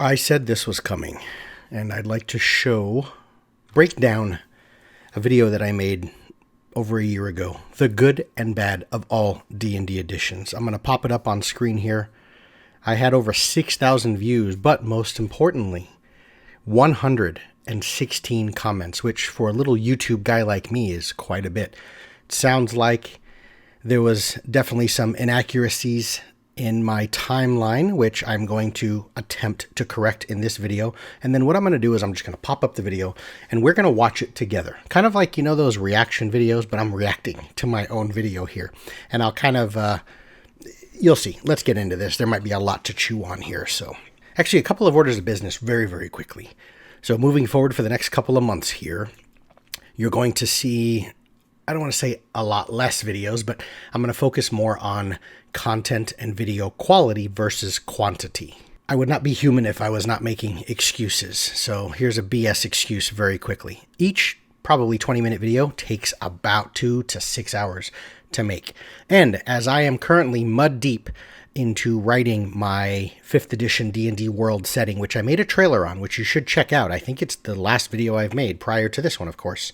I said this was coming, and I'd like to break down a video that I made over a year ago, the good and bad of all D&D editions. I'm going to pop it up on screen here. I had over 6,000 views, but most importantly, 116 comments, which for a little YouTube guy like me is quite a bit. It sounds like there was definitely some inaccuracies in my timeline, which I'm going to attempt to correct in this video. And then what I'm going to do is I'm just going to pop up the video and we're going to watch it together. Kind of like, you know, those reaction videos, but I'm reacting to my own video here. And I'll kind of, you'll see. Let's get into this. There might be a lot to chew on here. So actually a couple of orders of business very, very quickly. So moving forward for the next couple of months here, you're going to see, I don't want to say a lot less videos, but I'm going to focus more on content and video quality versus quantity. I would not be human if I was not making excuses. So here's a BS excuse very quickly. Each probably 20-minute video takes about 2 to 6 hours to make. And as I am currently mud deep into writing my 5th edition D&D world setting, which I made a trailer on, which you should check out. I think it's the last video I've made prior to this one, of course.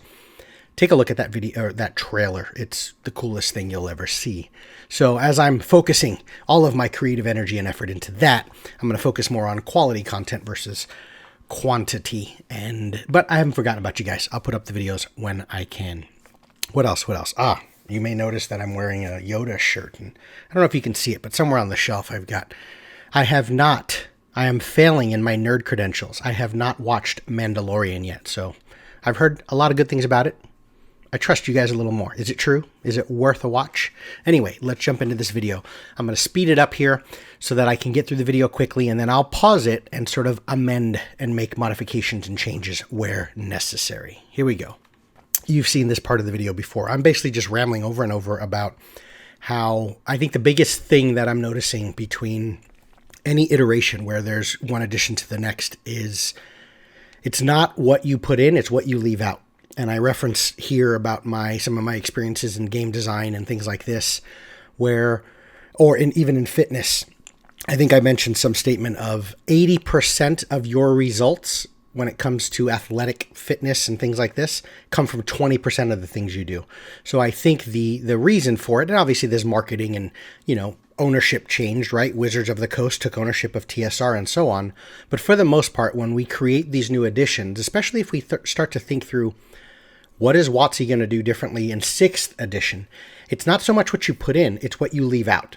Take a look at that video or that trailer. It's the coolest thing you'll ever see. So as I'm focusing all of my creative energy and effort into that, I'm going to focus more on quality content versus quantity. But I haven't forgotten about you guys. I'll put up the videos when I can. What else? You may notice that I'm wearing a Yoda shirt. And I don't know if you can see it, but somewhere on the shelf I am failing in my nerd credentials. I have not watched Mandalorian yet. So I've heard a lot of good things about it. I trust you guys a little more. Is it true? Is it worth a watch? Anyway, let's jump into this video. I'm going to speed it up here so that I can get through the video quickly, and then I'll pause it and sort of amend and make modifications and changes where necessary. Here we go. You've seen this part of the video before. I'm basically just rambling over and over about how I think the biggest thing that I'm noticing between any iteration where there's one addition to the next is it's not what you put in, it's what you leave out. And I reference here about some of my experiences in game design and things like this, even in fitness. I think I mentioned some statement of 80% of your results when it comes to athletic fitness and things like this come from 20% of the things you do. So I think the reason for it, and obviously there's marketing and, ownership changed, right? Wizards of the Coast took ownership of TSR and so on. But for the most part, when we create these new additions, especially if we start to think through what is WotC going to do differently in 6th edition, it's not so much what you put in, it's what you leave out.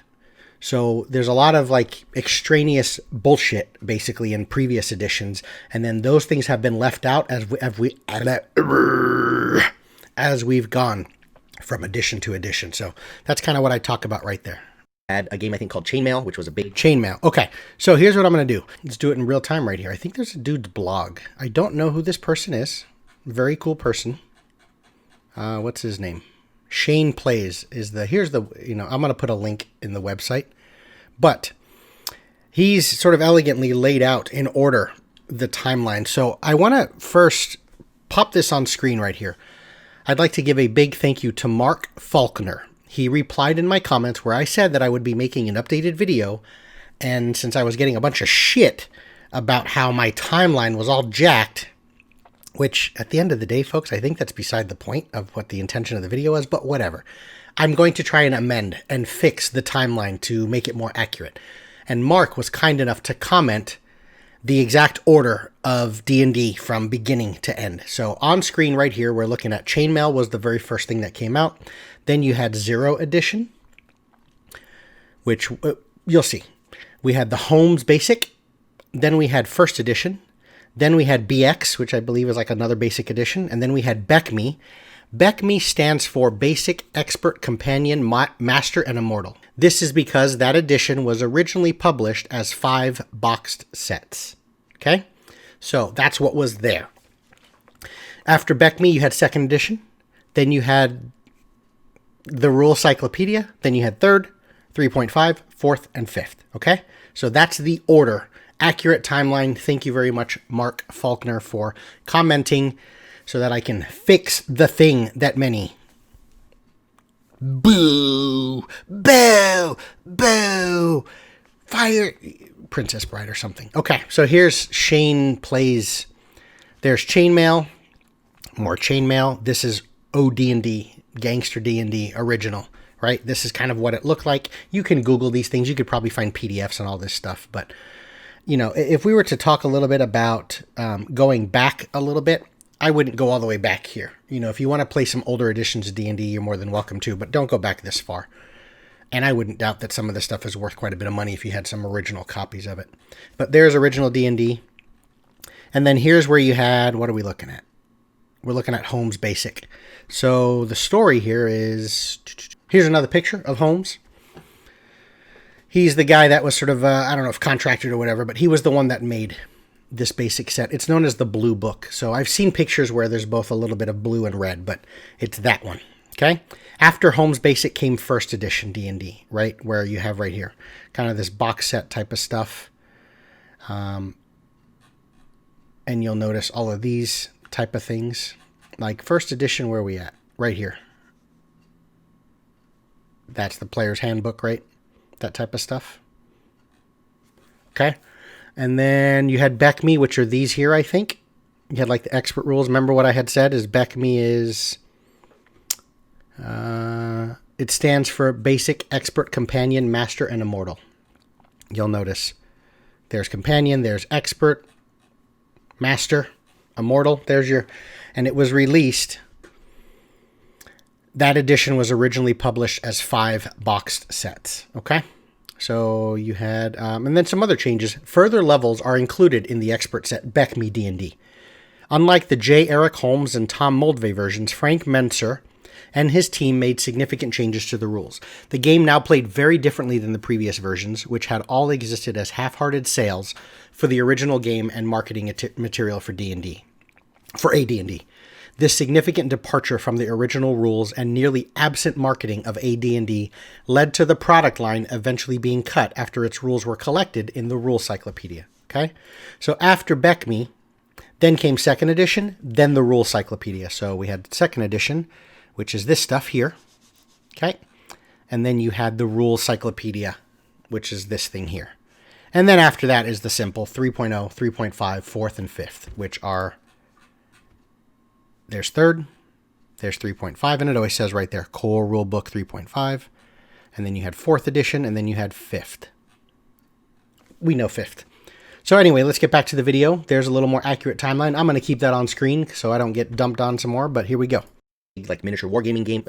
So there's a lot of extraneous bullshit basically in previous editions, and then those things have been left out as we've gone from edition to edition. So that's kind of what I talk about right there. Had a game I think called Chainmail, which was a big Chainmail. Okay, so here's what I'm going to do. Let's do it in real time right here. I think there's a dude's blog. I don't know who this person is. Very cool person. What's his name? Shane Plays is I'm going to put a link in the website, but he's sort of elegantly laid out in order the timeline. So I want to first pop this on screen right here. I'd like to give a big thank you to Mark Faulkner. He replied in my comments where I said that I would be making an updated video. And since I was getting a bunch of shit about how my timeline was all jacked, which at the end of the day, folks, I think that's beside the point of what the intention of the video was, but whatever. I'm going to try and amend and fix the timeline to make it more accurate. And Mark was kind enough to comment the exact order of D&D from beginning to end. So on screen right here, we're looking at Chainmail was the very first thing that came out. Then you had 0 edition, which you'll see. We had the Holmes Basic. Then we had 1st edition. Then we had BX, which I believe is like another basic edition. And then we had BECMI. BECMI stands for Basic, Expert, Companion, Master, and Immortal. This is because that edition was originally published as 5 boxed sets. Okay? So that's what was there. After BECMI, you had 2nd edition. Then you had the Rule Cyclopedia. Then you had 3rd, 3.5, 4th, and 5th. Okay? So that's the order. Accurate timeline. Thank you very much, Mark Faulkner, for commenting so that I can fix the thing that many boo, boo, boo, fire, Princess Bride or something. Okay, so here's Shane plays. There's Chainmail, more Chainmail. This is OD&D, Gangster D&D original, right? This is kind of what it looked like. You can Google these things. You could probably find PDFs and all this stuff. But, you know, if we were to talk a little bit about going back a little bit, I wouldn't go all the way back here. You know, if you want to play some older editions of D&D, you're more than welcome to, but don't go back this far. And I wouldn't doubt that some of this stuff is worth quite a bit of money if you had some original copies of it. But there's original D&D. And then here's where you had, what are we looking at? We're looking at Holmes Basic. So the story here is, here's another picture of Holmes. He's the guy that was sort of, I don't know if contracted or whatever, but he was the one that made this basic set. It's known as the Blue Book. So I've seen pictures where there's both a little bit of blue and red, but it's that one. Okay. After Holmes Basic came first edition D&D, right? Where you have right here, kind of this box set type of stuff. And you'll notice all of these type of things. Like first edition, where are we at? Right here. That's the player's handbook, right? That type of stuff. Okay. And then you had BECME, which are these here, I think. You had like the expert rules. Remember what I had said is BECME is... it stands for Basic, Expert, Companion, Master, and Immortal. You'll notice there's Companion, there's Expert, Master, Immortal. There's your... And it was released... That edition was originally published as 5 boxed sets. Okay? So you had... and then some other changes. Further levels are included in the Expert set, BECME D&D. Unlike the J. Eric Holmes and Tom Moldvay versions, Frank Menser and his team made significant changes to the rules. The game now played very differently than the previous versions, which had all existed as half-hearted sales for the original game and marketing material for D&D, for AD&D. This significant departure from the original rules and nearly absent marketing of AD&D led to the product line eventually being cut after its rules were collected in the Rule Cyclopedia. Okay, so after BECME, then came second edition, then the Rule Cyclopedia. So we had second edition, which is this stuff here. Okay, and then you had the Rule Cyclopedia, which is this thing here. And then after that is the simple 3.0, 3.5, 4th, and 5th, which are... There's 3rd, there's 3.5, and it always says right there, Core Rulebook 3.5. And then you had 4th edition, and then you had 5th. We know 5th. So anyway, let's get back to the video. There's a little more accurate timeline. I'm going to keep that on screen so I don't get dumped on some more, but here we go. Like miniature wargaming game,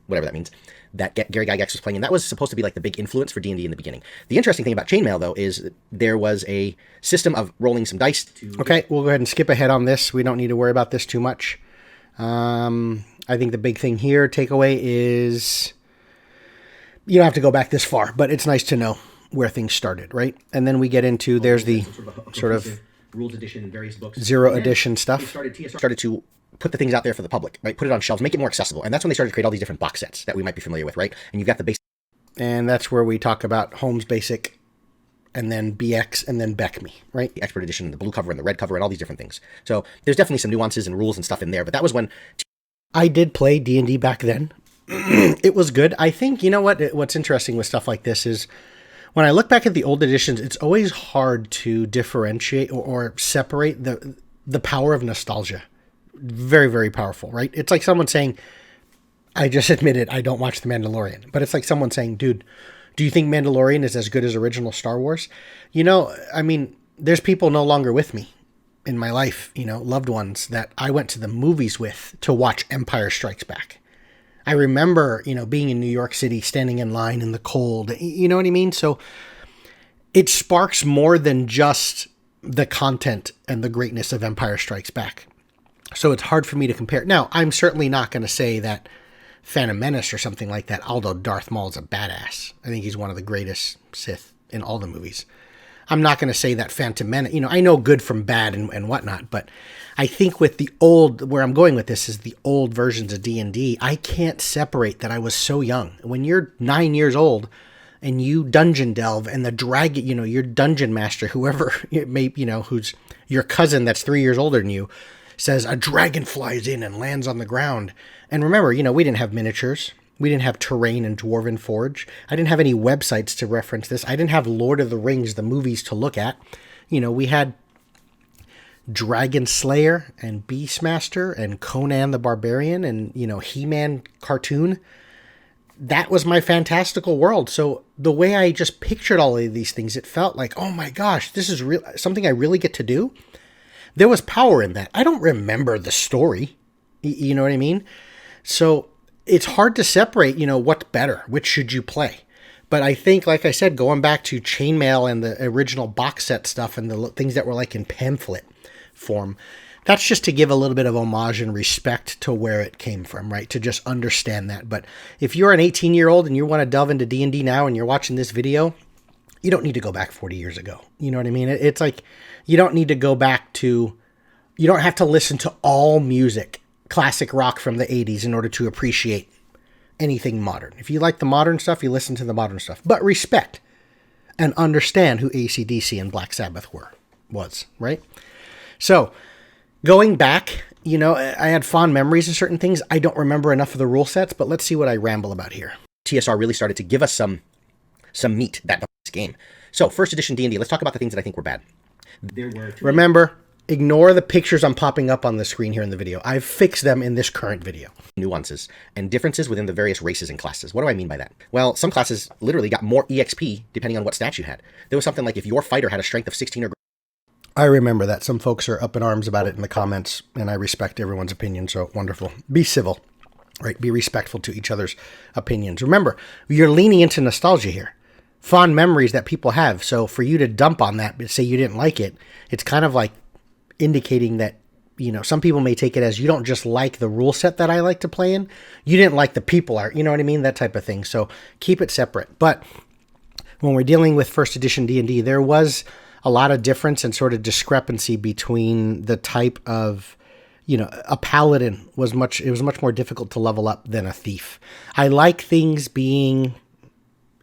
whatever that means, that Gary Gygax was playing, and that was supposed to be like the big influence for D&D in the beginning. The interesting thing about Chainmail, though, is there was a system of rolling some dice to... Okay, we'll go ahead and skip ahead on this. We don't need to worry about this too much. I think the big thing here, takeaway, is you don't have to go back this far, but it's nice to know where things started, right? And then we get into, there's the sort of rules edition and various books. 0 edition stuff. Started to put the things out there for the public, right? Put it on shelves, make it more accessible. And that's when they started to create all these different box sets that we might be familiar with, right? And you've got the basic. And that's where we talk about Holmes Basic, and then BX, and then BECME, right? The Expert Edition, the blue cover and the red cover and all these different things. So there's definitely some nuances and rules and stuff in there, but that was when... I did play D&D back then. It was good. I think, you know what? What's interesting with stuff like this is when I look back at the old editions, it's always hard to differentiate or separate the power of nostalgia. Very, very powerful, right? It's like someone saying, I just admitted I don't watch The Mandalorian, but it's like someone saying, dude, do you think Mandalorian is as good as original Star Wars? You know, I mean, there's people no longer with me in my life, you know, loved ones that I went to the movies with to watch Empire Strikes Back. I remember, you know, being in New York City, standing in line in the cold, you know what I mean? So it sparks more than just the content and the greatness of Empire Strikes Back. So it's hard for me to compare. Now, I'm certainly not going to say that Phantom Menace or something like that, although Darth Maul is a badass. I think he's one of the greatest Sith in all the movies. I'm not going to say that Phantom Menace, you know, I know good from bad and whatnot, but I think with the old, where I'm going with this is the old versions of D&D, I can't separate that I was so young. When you're 9 years old and you dungeon delve and the dragon, you know, your dungeon master, whoever it may, you know, who's your cousin that's 3 years older than you, says a dragon flies in and lands on the ground. And remember, you know, we didn't have miniatures. We didn't have Terrain and Dwarven Forge. I didn't have any websites to reference this. I didn't have Lord of the Rings, the movies, to look at. You know, we had Dragon Slayer and Beastmaster and Conan the Barbarian and, you know, He-Man cartoon. That was my fantastical world. So the way I just pictured all of these things, it felt like, oh my gosh, this is real, something I really get to do. There was power in that. I don't remember the story. You know what I mean? So it's hard to separate, you know, what's better, which should you play. But I think, like I said, going back to Chainmail and the original box set stuff and the things that were like in pamphlet form, that's just to give a little bit of homage and respect to where it came from, right? To just understand that. But if you're an 18-year-old and you want to delve into D&D now and you're watching this video, you don't need to go back 40 years ago. You know what I mean? It's like, you don't need to go back to, you don't have to listen to all music, classic rock from the 80s, in order to appreciate anything modern. If you like the modern stuff, you listen to the modern stuff. But respect and understand who AC/DC and Black Sabbath was, right? So, going back, you know, I had fond memories of certain things. I don't remember enough of the rule sets, but let's see what I ramble about here. TSR really started to give us some meat that this game. So, first edition D&D, let's talk about the things that I think were bad. Remember, ignore the pictures I'm popping up on the screen here in the video. I've fixed them in this current video. Nuances and differences within the various races and classes. What do I mean by that? Well, some classes literally got more EXP depending on what stats you had. There was something like if your fighter had a strength of 16 or greater. I remember that. Some folks are up in arms about it in the comments, and I respect everyone's opinion, so wonderful. Be civil, right? Be respectful to each other's opinions. Remember, you're leaning into nostalgia here. Fond memories that people have. So for you to dump on that, but say you didn't like it, it's kind of like indicating that, you know, some people may take it as you don't just like the rule set that I like to play in. You didn't like the people art. You know what I mean? That type of thing. So keep it separate. But when we're dealing with first edition D&D, there was a lot of difference and sort of discrepancy between the type of, you know, a paladin was much more difficult to level up than a thief. I like things being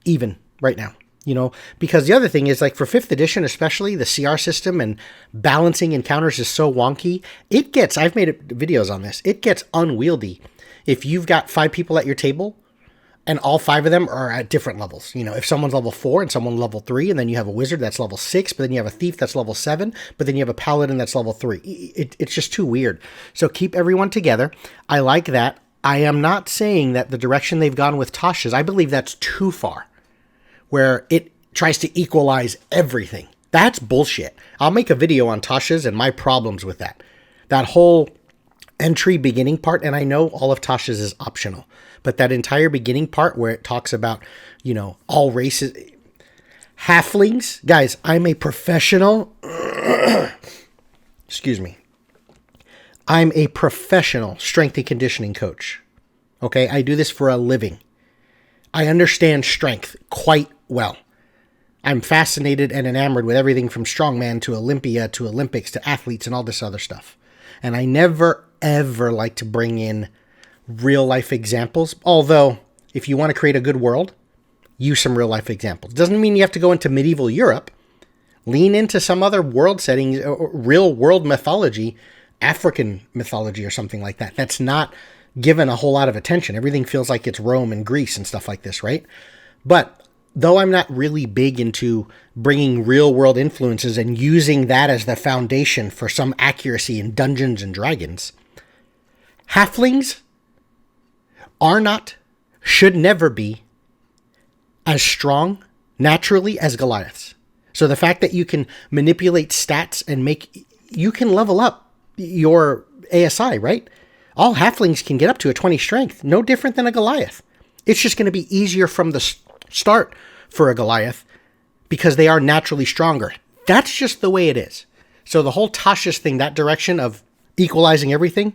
even right now, you know, because the other thing is, like, for 5th edition, especially, the CR system and balancing encounters is so wonky. I've made videos on this. It gets unwieldy if you've got 5 people at your table and all 5 of them are at different levels. You know, if someone's level 4 and someone level 3, and then you have a wizard that's level 6, but then you have a thief that's level 7, but then you have a paladin that's level 3. It's just too weird. So keep everyone together. I like that. I am not saying that the direction they've gone with Tasha's, I believe that's too far, where it tries to equalize everything. That's bullshit. I'll make a video on Tasha's and my problems with that. That whole entry beginning part, and I know all of Tasha's is optional, but that entire beginning part where it talks about, you know, all races, halflings, guys, I'm a professional, excuse me, I'm a professional strength and conditioning coach. Okay, I do this for a living. I understand strength quite well. I'm fascinated and enamored with everything from strongman to Olympia to Olympics to athletes and all this other stuff. And I never, ever like to bring in real life examples. Although, if you want to create a good world, use some real life examples. Doesn't mean you have to go into medieval Europe. Lean into some other world settings, or real world mythology, African mythology or something like that. That's not given a whole lot of attention. Everything feels like it's Rome and Greece and stuff like this, right? But though I'm not really big into bringing real world influences and using that as the foundation for some accuracy in Dungeons and Dragons, halflings are not, should never be, as strong naturally as Goliaths. So the fact that you can manipulate stats and you can level up your ASI, right? All halflings can get up to a 20 strength, no different than a Goliath. It's just going to be easier from the start for a Goliath because they are naturally stronger. That's just the way it is. So the whole Tasha's thing, that direction of equalizing everything,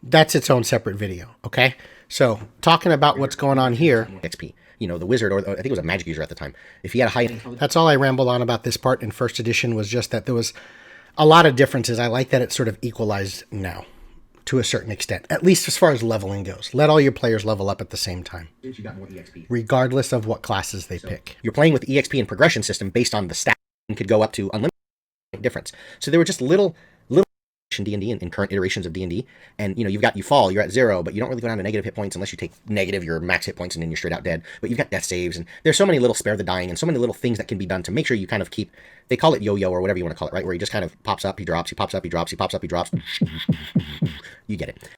that's its own separate video, okay? So talking about what's going on here. XP. You know, the wizard, or I think it was a magic user at the time, if he had a high... That's all I rambled on about this part in first edition, was just that there was a lot of differences. I like that it's sort of equalized now to a certain extent, at least as far as leveling goes. Let all your players level up at the same time, You got more EXP. regardless of what classes they pick. You're playing with EXP and progression system based on the stat, and could go up to unlimited difference. So there were just little edition D&D in current iterations of D&D. And, you fall, you're at 0, but you don't really go down to negative hit points unless you take negative your max hit points and then you're straight out dead. But you've got death saves, and there's so many little spare the dying and so many little things that can be done to make sure you kind of keep, they call it yo-yo or whatever you want to call it, right? Where he just kind of pops up, he drops, he pops up, he drops, he pops up, he drops. You get it.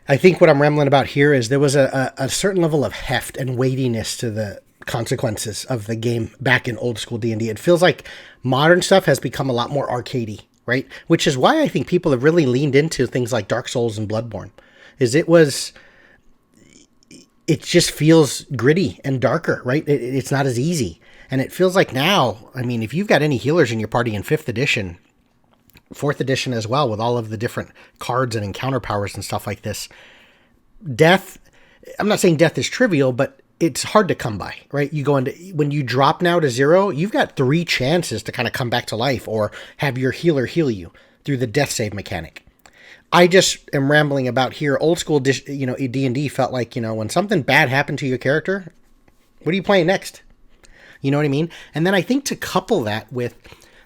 I think what I'm rambling about here is there was a certain level of heft and weightiness to the consequences of the game back in old school D&D. It feels like modern stuff has become a lot more arcadey, right? Which is why I think people have really leaned into things like Dark Souls and Bloodborne. It just feels gritty and darker, right? It's not as easy. And it feels like now, I mean, if you've got any healers in your party in 5th edition, 4th edition as well, with all of the different cards and encounter powers and stuff like this, death, I'm not saying death is trivial, but it's hard to come by, right? When you drop now to 0, you've got 3 chances to kind of come back to life or have your healer heal you through the death save mechanic. I just am rambling about here. Old school, D&D felt like, when something bad happened to your character, what are you playing next? You know what I mean? And then I think to couple that with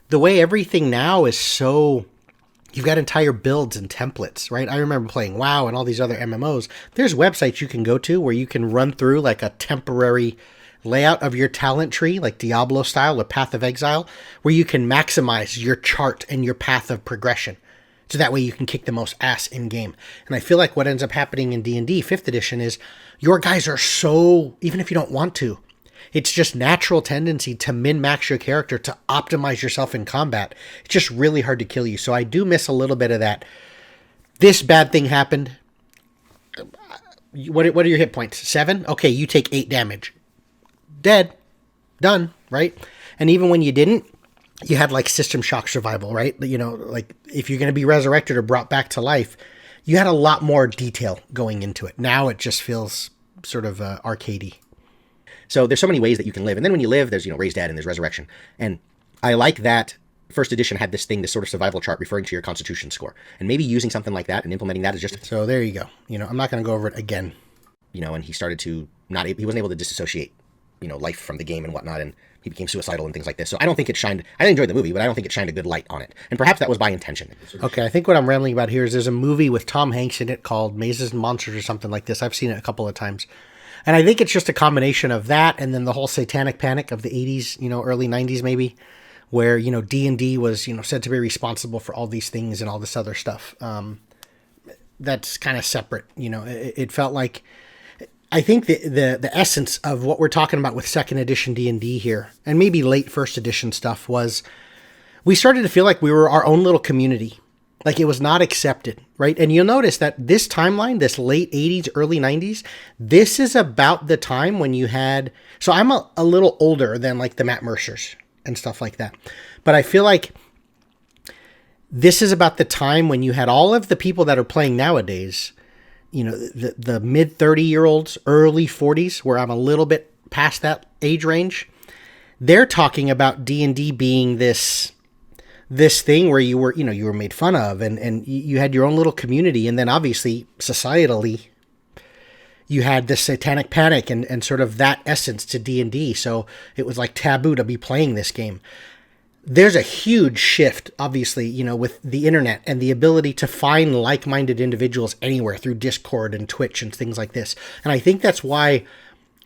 the way everything now is so, you've got entire builds and templates, right? I remember playing WoW and all these other MMOs. There's websites you can go to where you can run through like a temporary layout of your talent tree, like Diablo style or Path of Exile, where you can maximize your chart and your path of progression. So that way you can kick the most ass in game. And I feel like what ends up happening in D&D 5th edition is your guys are so, even if you don't want to, it's just natural tendency to min-max your character, to optimize yourself in combat. It's just really hard to kill you. So I do miss a little bit of that. This bad thing happened. What are your hit points? 7? Okay, you take 8 damage. Dead. Done, right? And even when you didn't, you had like system shock survival, right? Like if you're going to be resurrected or brought back to life, you had a lot more detail going into it. Now it just feels sort of arcadey. So there's so many ways that you can live. And then when you live, there's, raised dead and there's resurrection. And I like that 1st edition had this sort of survival chart referring to your constitution score. And maybe using something like that and implementing that is just... So there you go. I'm not going to go over it again. And he started to he wasn't able to disassociate, life from the game and whatnot. And he became suicidal and things like this. So I don't think it shined... I enjoyed the movie, but I don't think it shined a good light on it. And perhaps that was by intention. Okay, I think what I'm rambling about here is there's a movie with Tom Hanks in it called Mazes and Monsters or something like this. I've seen it a couple of times. And I think it's just a combination of that and then the whole satanic panic of the 80s, early 90s maybe, where, D&D was, said to be responsible for all these things and all this other stuff. That's kind of separate. It felt like, I think the essence of what we're talking about with 2nd edition D&D here, and maybe late 1st edition stuff, was we started to feel like we were our own little community. Like it was not accepted, right? And you'll notice that this timeline, this late 80s, early 90s, this is about the time when you had... So I'm a little older than like the Matt Mercers and stuff like that. But I feel like this is about the time when you had all of the people that are playing nowadays, the mid 30-year-olds, early 40s, where I'm a little bit past that age range. They're talking about D&D being this thing where you were made fun of and you had your own little community. And then obviously societally you had this satanic panic and sort of that essence to D&D. So it was like taboo to be playing this game. There's a huge shift, obviously, with the internet and the ability to find like-minded individuals anywhere through Discord and Twitch and things like this. And I think that's why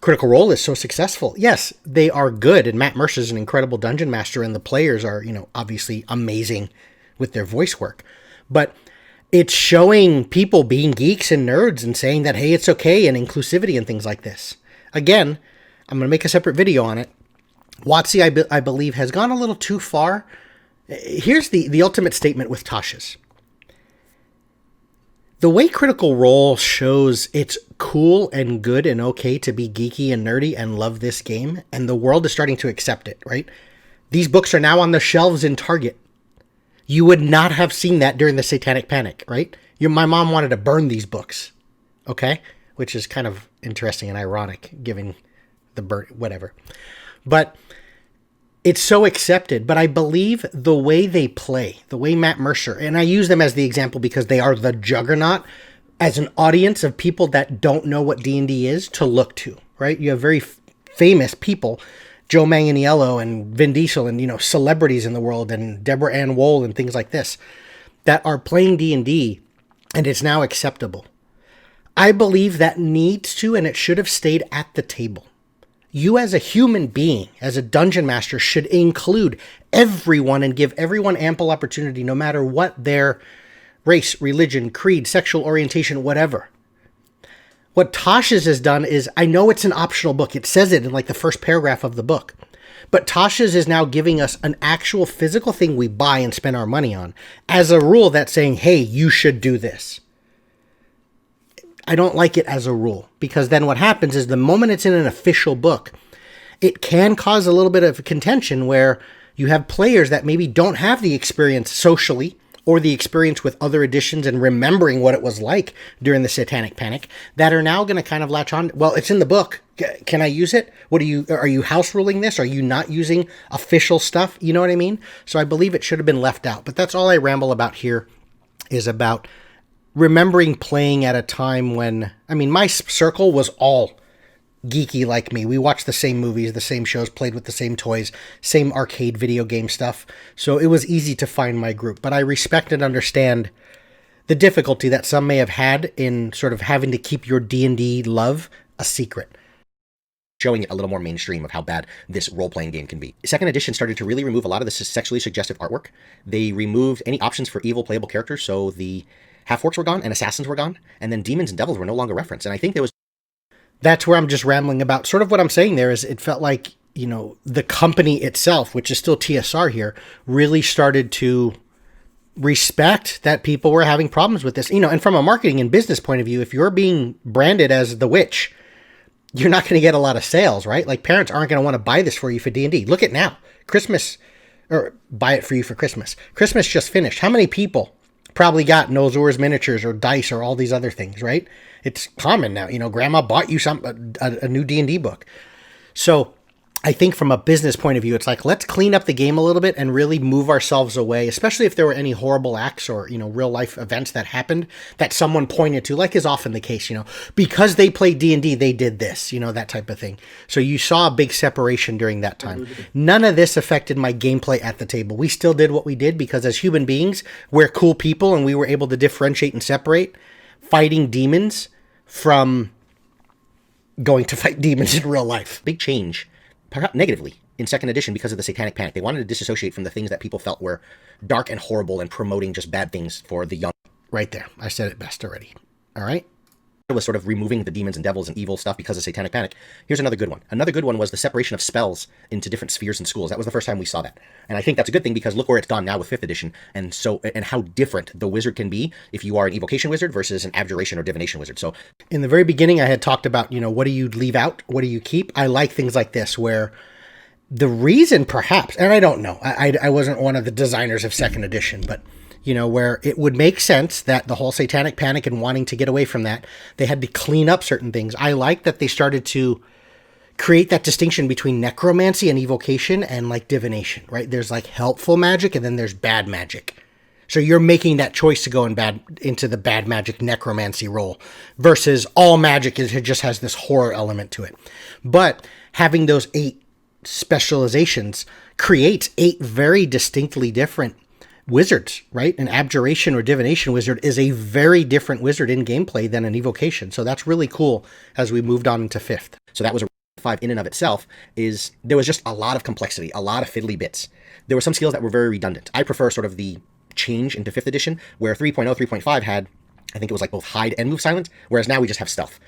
Critical Role is so successful. Yes, they are good, and Matt Mercer is an incredible dungeon master, and the players are, obviously amazing with their voice work. But it's showing people being geeks and nerds and saying that, hey, it's okay, and inclusivity and things like this. Again, I'm going to make a separate video on it. WotC, I believe, has gone a little too far. Here's the ultimate statement with Tasha's. The way Critical Role shows it's cool and good and okay to be geeky and nerdy and love this game, and the world is starting to accept it, right? These books are now on the shelves in Target. You would not have seen that during the Satanic Panic, right? My mom wanted to burn these books, okay? Which is kind of interesting and ironic, given the whatever. But it's so accepted. But I believe the way they play, the way Matt Mercer, and I use them as the example because they are the juggernaut as an audience of people that don't know what D&D is to look to, right? You have very famous people, Joe Manganiello and Vin Diesel and, celebrities in the world and Deborah Ann Woll and things like this. that are playing D&D and it's now acceptable. I believe that needs to and it should have stayed at the table. You as a human being, as a dungeon master, should include everyone and give everyone ample opportunity, no matter what their race, religion, creed, sexual orientation, whatever. What Tasha's has done is, I know it's an optional book. It says it in like the first paragraph of the book. But Tasha's is now giving us an actual physical thing we buy and spend our money on as a rule that's saying, hey, you should do this. I don't like it as a rule, because then what happens is the moment it's in an official book, it can cause a little bit of contention where you have players that maybe don't have the experience socially or the experience with other editions and remembering what it was like during the Satanic Panic that are now going to kind of latch on. Well, it's in the book. Can I use it? Are you house ruling this? Are you not using official stuff? You know what I mean? So I believe it should have been left out. But that's all I ramble about here, is about remembering playing at a time when, I mean, my circle was all geeky like me. We watched the same movies, the same shows, played with the same toys, same arcade video game stuff. So it was easy to find my group. But I respect and understand the difficulty that some may have had in sort of having to keep your D&D love a secret. Showing it a little more mainstream of how bad this role-playing game can be. Second edition started to really remove a lot of the sexually suggestive artwork. They removed any options for evil playable characters, so the half-orcs were gone and assassins were gone, and then demons and devils were no longer referenced. And I think there was... That's where I'm just rambling about. Sort of what I'm saying there is it felt like, you know, the company itself, which is still TSR here, really started to respect that people were having problems with this. You know, and from a marketing and business point of view, if you're being branded as the witch, you're not going to get a lot of sales, right? Like, parents aren't going to want to buy this for you for D&D. Look at now. Christmas, or buy it for you for Christmas. Christmas just finished. How many people probably got Nozur's miniatures or dice or all these other things, right? It's common now. You know, grandma bought you a new D&D book. So I think from a business point of view, it's like, let's clean up the game a little bit and really move ourselves away, especially if there were any horrible acts or, you know, real life events that happened that someone pointed to, like is often the case, you know, because they played D&D, they did this, you know, that type of thing. So you saw a big separation during that time. None of this affected my gameplay at the table. We still did what we did because as human beings, we're cool people and we were able to differentiate and separate fighting demons from going to fight demons in real life. Big change, perhaps negatively, in second edition because of the Satanic Panic. They wanted to disassociate from the things that people felt were dark and horrible and promoting just bad things for the young. Right there. I said it best already. All right. It was sort of removing the demons and devils and evil stuff because of Satanic Panic. Here's another good one. Another good one was the separation of spells into different spheres and schools. That was the first time we saw that. And I think that's a good thing because look where it's gone now with 5th edition and how different the wizard can be if you are an evocation wizard versus an abjuration or divination wizard. So in the very beginning, I had talked about, you know, what do you leave out? What do you keep? I like things like this where the reason perhaps, and I don't know, I wasn't one of the designers of 2nd edition, but you know, where it would make sense that the whole Satanic Panic and wanting to get away from that, they had to clean up certain things. I like that they started to create that distinction between necromancy and evocation and like divination, right? There's like helpful magic and then there's bad magic. So you're making that choice to go into the bad magic necromancy role versus all magic just has this horror element to it. But having those 8 specializations creates 8 very distinctly different wizards, right? An abjuration or divination wizard is a very different wizard in gameplay than an evocation. So that's really cool as we moved on into 5th. So that was a 5 in and of itself. Is there was just a lot of complexity, a lot of fiddly bits. There were some skills that were very redundant. I prefer sort of the change into 5th edition where 3.0, 3.5 had, I think it was like both hide and move silent, whereas now we just have stealth.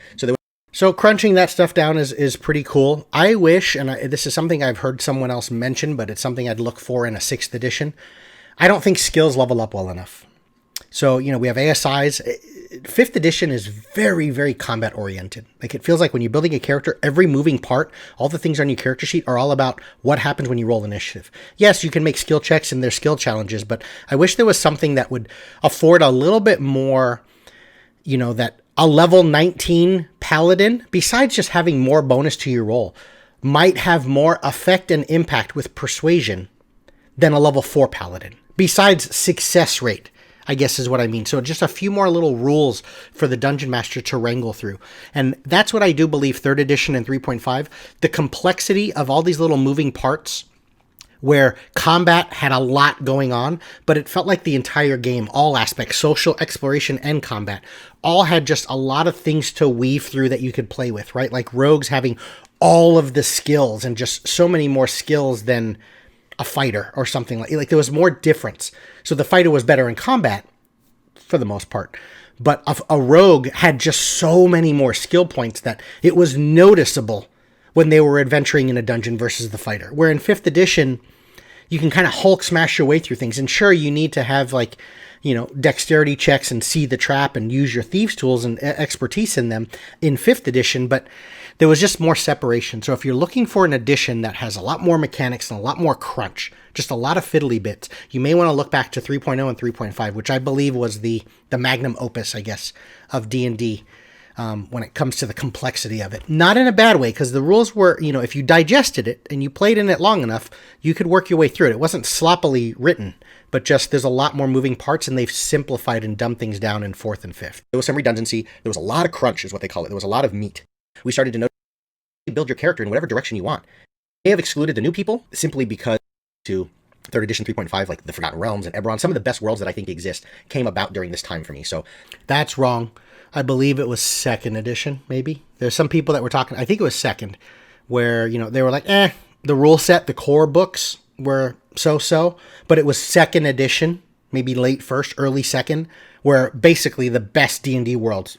So crunching that stuff down is pretty cool. I wish, and this is something I've heard someone else mention, but it's something I'd look for in a 6th edition. I don't think skills level up well enough. So, you know, we have ASIs. 5th edition is very, very combat oriented. Like it feels like when you're building a character, every moving part, all the things on your character sheet are all about what happens when you roll initiative. Yes, you can make skill checks and there's skill challenges, but I wish there was something that would afford a little bit more, you know, that a level 19 paladin, besides just having more bonus to your roll, might have more effect and impact with persuasion than a level 4 paladin. Besides success rate, I guess is what I mean. So just a few more little rules for the Dungeon Master to wrangle through. And that's what I do believe 3rd edition and 3.5, the complexity of all these little moving parts where combat had a lot going on, but it felt like the entire game, all aspects, social, exploration, and combat, all had just a lot of things to weave through that you could play with, right? Like rogues having all of the skills and just so many more skills than a fighter or something like there was more difference. So the fighter was better in combat for the most part, but a rogue had just so many more skill points that it was noticeable when they were adventuring in a dungeon versus the fighter. Where in 5th edition, you can kind of Hulk smash your way through things. And sure, you need to have like, dexterity checks and see the trap and use your thieves tools and expertise in them in 5th edition, but there was just more separation. So if you're looking for an edition that has a lot more mechanics and a lot more crunch, just a lot of fiddly bits, you may want to look back to 3.0 and 3.5, which I believe was the magnum opus, I guess, of D&D. When it comes to the complexity of it. Not in a bad way, because the rules were, if you digested it and you played in it long enough, you could work your way through it. It wasn't sloppily written, but just there's a lot more moving parts, and they've simplified and dumbed things down in 4th and 5th. There was some redundancy. There was a lot of crunch, is what they call it. There was a lot of meat. We started to know build your character in whatever direction you want. They have excluded the new people simply because to 3rd edition 3.5, like the Forgotten Realms and Eberron, some of the best worlds that I think exist came about during this time for me. So that's wrong. I believe it was 2nd edition, maybe. There's some people that were talking, I think it was 2nd, where, they were like, the rule set, the core books were so-so, but it was 2nd edition, maybe late 1st, early 2nd, where basically the best D&D worlds,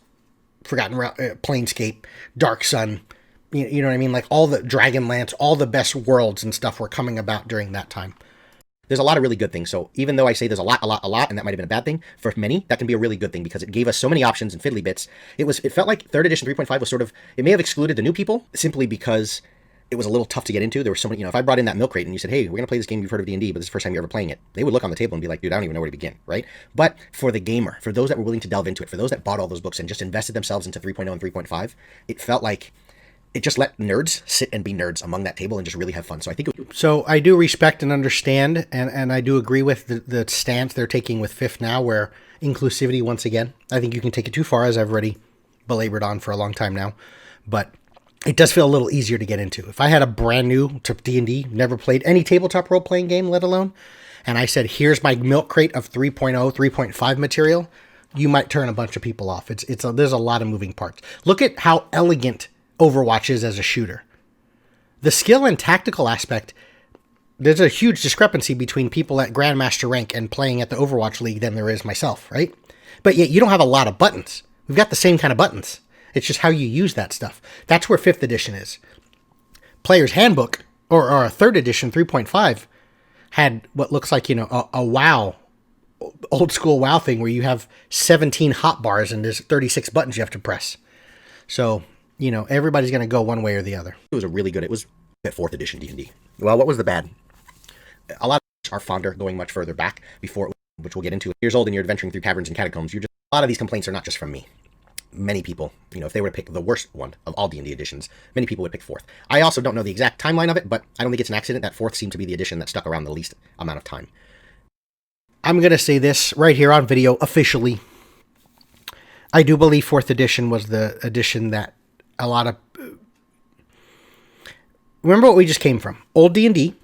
Forgotten Planescape, Dark Sun, you know what I mean? Like all the Dragonlance, all the best worlds and stuff were coming about during that time. There's a lot of really good things. So even though I say there's a lot, and that might have been a bad thing, for many, that can be a really good thing because it gave us so many options and fiddly bits. It felt like 3rd edition 3.5 was it may have excluded the new people simply because it was a little tough to get into. There were so many, if I brought in that milk crate and you said, hey, we're going to play this game, you've heard of D&D, but this is the first time you're ever playing it, they would look on the table and be like, dude, I don't even know where to begin, right? But for the gamer, for those that were willing to delve into it, for those that bought all those books and just invested themselves into 3.0 and 3.5, it felt like it just let nerds sit and be nerds among that table and just really have fun. So I think so I do respect and understand, and I do agree with the stance they're taking with 5th now, where inclusivity, once again, I think you can take it too far, as I've already belabored on for a long time now, but it does feel a little easier to get into. If I had a brand new to D&D, never played any tabletop role-playing game, let alone, and I said, here's my milk crate of 3.0, 3.5 material, you might turn a bunch of people off. There's a lot of moving parts. Look at how elegant Overwatch is as a shooter. The skill and tactical aspect, there's a huge discrepancy between people at Grandmaster rank and playing at the Overwatch League than there is myself, right? But yet you don't have a lot of buttons. We've got the same kind of buttons. It's just how you use that stuff. That's where 5th edition is. Player's Handbook, or a 3rd edition 3.5, had what looks like, a WoW, old school WoW thing where you have 17 hotbars and there's 36 buttons you have to press. So, everybody's going to go one way or the other. It was it was at 4th edition D&D. Well, what was the bad? A lot of us are fonder going much further back before, which we'll get into. Years old and you're adventuring through caverns and catacombs. A lot of these complaints are not just from me. Many people, if they were to pick the worst one of all D&D editions, many people would pick 4th. I also don't know the exact timeline of it, but I don't think it's an accident that 4th seemed to be the edition that stuck around the least amount of time. I'm going to say this right here on video officially. I do believe 4th edition was the edition that a lot of... Remember what we just came from. Old D&D.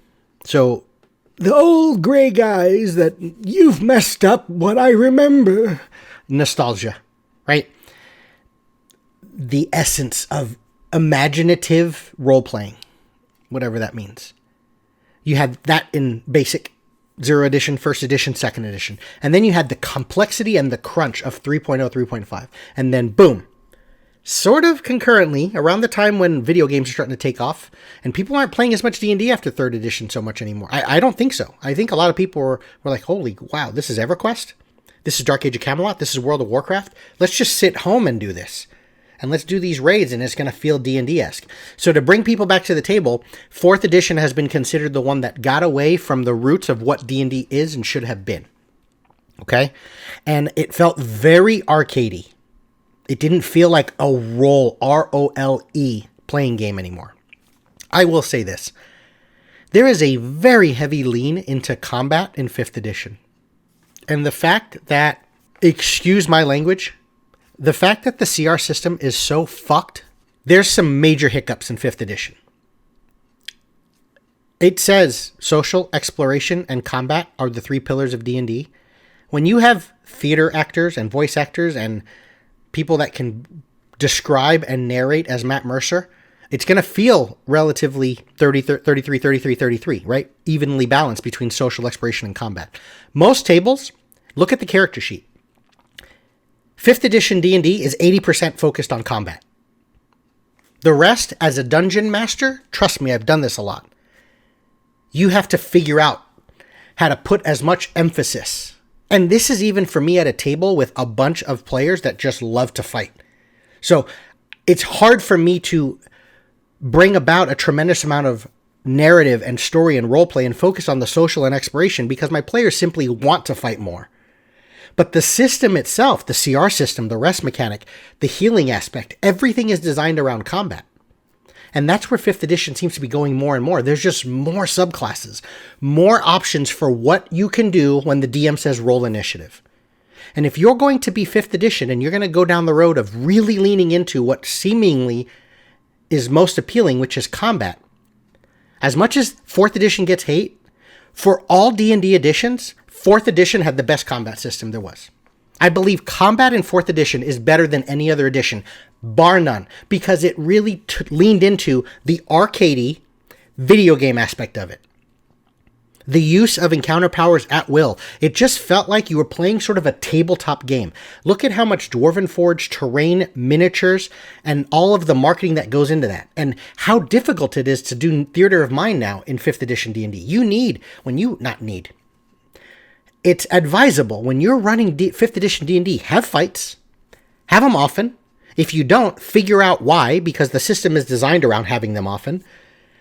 So the old gray guys that you've messed up what I remember. Nostalgia, right? The essence of imaginative role-playing, whatever that means. You had that in basic 0 edition, 1st edition, 2nd edition. And then you had the complexity and the crunch of 3.0, 3.5. And then boom. Sort of concurrently, around the time when video games are starting to take off, and people aren't playing as much D&D after 3rd edition so much anymore. I don't think so. I think a lot of people were like, holy, wow, this is EverQuest? This is Dark Age of Camelot? This is World of Warcraft? Let's just sit home and do this. And let's do these raids, and it's going to feel D&D-esque. So to bring people back to the table, 4th edition has been considered the one that got away from the roots of what D&D is and should have been. Okay? And it felt very arcadey. It didn't feel like a role, R-O-L-E, playing game anymore. I will say this. There is a very heavy lean into combat in 5th edition. And the fact that, excuse my language, the fact that the CR system is so fucked, there's some major hiccups in 5th edition. It says social, exploration, and combat are the three pillars of D&D. When you have theater actors and voice actors and people that can describe and narrate as Matt Mercer, it's going to feel relatively 33, 33, 33, right? Evenly balanced between social, exploration, and combat. Most tables, look at the character sheet. 5th edition D&D is 80% focused on combat. The rest, as a dungeon master, trust me, I've done this a lot. You have to figure out how to put as much emphasis. And this is even for me at a table with a bunch of players that just love to fight. So it's hard for me to bring about a tremendous amount of narrative and story and roleplay and focus on the social and exploration because my players simply want to fight more. But the system itself, the CR system, the rest mechanic, the healing aspect, everything is designed around combat. And that's where 5th edition seems to be going more and more. There's just more subclasses, more options for what you can do when the DM says roll initiative. And if you're going to be 5th edition and you're going to go down the road of really leaning into what seemingly is most appealing, which is combat, as much as 4th edition gets hate, for all D&D editions, 4th edition had the best combat system there was. I believe combat in 4th edition is better than any other edition, bar none, because it really leaned into the arcadey video game aspect of it. The use of encounter powers at will. It just felt like you were playing sort of a tabletop game. Look at how much Dwarven Forge, terrain, miniatures, and all of the marketing that goes into that. And how difficult it is to do Theater of Mind now in 5th edition D&D. It's advisable when you're running 5th edition D&D, have fights, have them often. If you don't, figure out why, because the system is designed around having them often.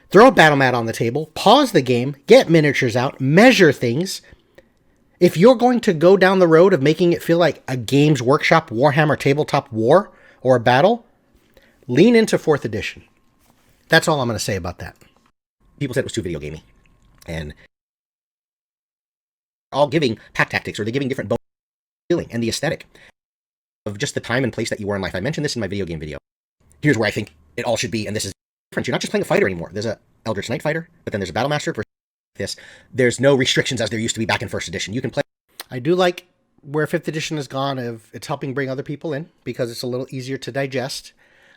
Throw a battle mat on the table, pause the game, get miniatures out, measure things. If you're going to go down the road of making it feel like a Games Workshop Warhammer tabletop war or a battle, lean into 4th edition. That's all I'm going to say about that. People said it was too video gamey. And all giving pack tactics, or they're giving different feeling and the aesthetic of just the time and place that you were in life. I mentioned this in my video game video. Here's where I think it all should be, and this is different. You're not just playing a fighter anymore. There's a Eldritch Knight fighter, but then there's a Battlemaster versus this. There's no restrictions as there used to be back in 1st edition. You can play. I do like where 5th edition has gone. It's helping bring other people in because it's a little easier to digest.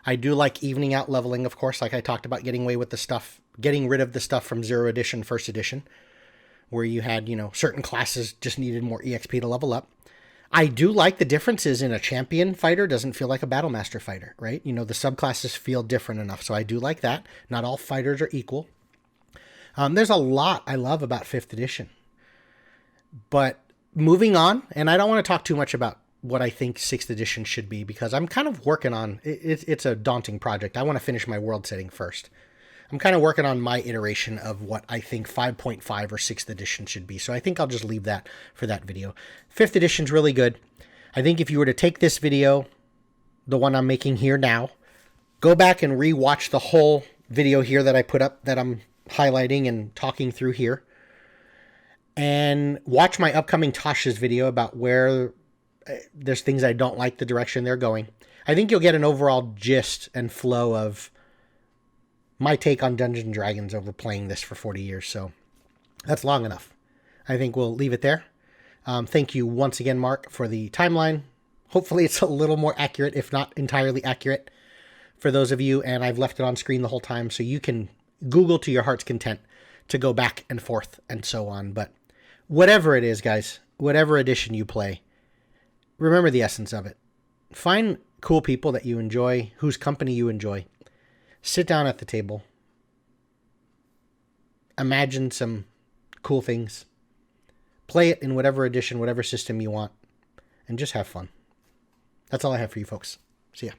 I do like evening out leveling, of course, like I talked about, getting away with the stuff, getting rid of the stuff from 0 edition, 1st edition, where you had, certain classes just needed more EXP to level up. I do like the differences in a champion fighter doesn't feel like a Battlemaster fighter, right? The subclasses feel different enough. So I do like that. Not all fighters are equal. There's a lot I love about 5th edition. But moving on, and I don't want to talk too much about what I think 6th edition should be because I'm kind of working on, it's a daunting project. I want to finish my world setting first. I'm kind of working on my iteration of what I think 5.5 or 6th edition should be. So I think I'll just leave that for that video. 5th edition's really good. I think if you were to take this video, the one I'm making here now, go back and re-watch the whole video here that I put up that I'm highlighting and talking through here. And watch my upcoming Tasha's video about where there's things I don't like the direction they're going. I think you'll get an overall gist and flow of my take on Dungeons & Dragons over playing this for 40 years. So that's long enough. I think we'll leave it there. Thank you once again, Mark, for the timeline. Hopefully it's a little more accurate, if not entirely accurate for those of you. And I've left it on screen the whole time so you can Google to your heart's content to go back and forth and so on. But whatever it is, guys, whatever edition you play, remember the essence of it. Find cool people that you enjoy, whose company you enjoy. Sit down at the table. Imagine some cool things. Play it in whatever edition, whatever system you want. And just have fun. That's all I have for you folks. See ya.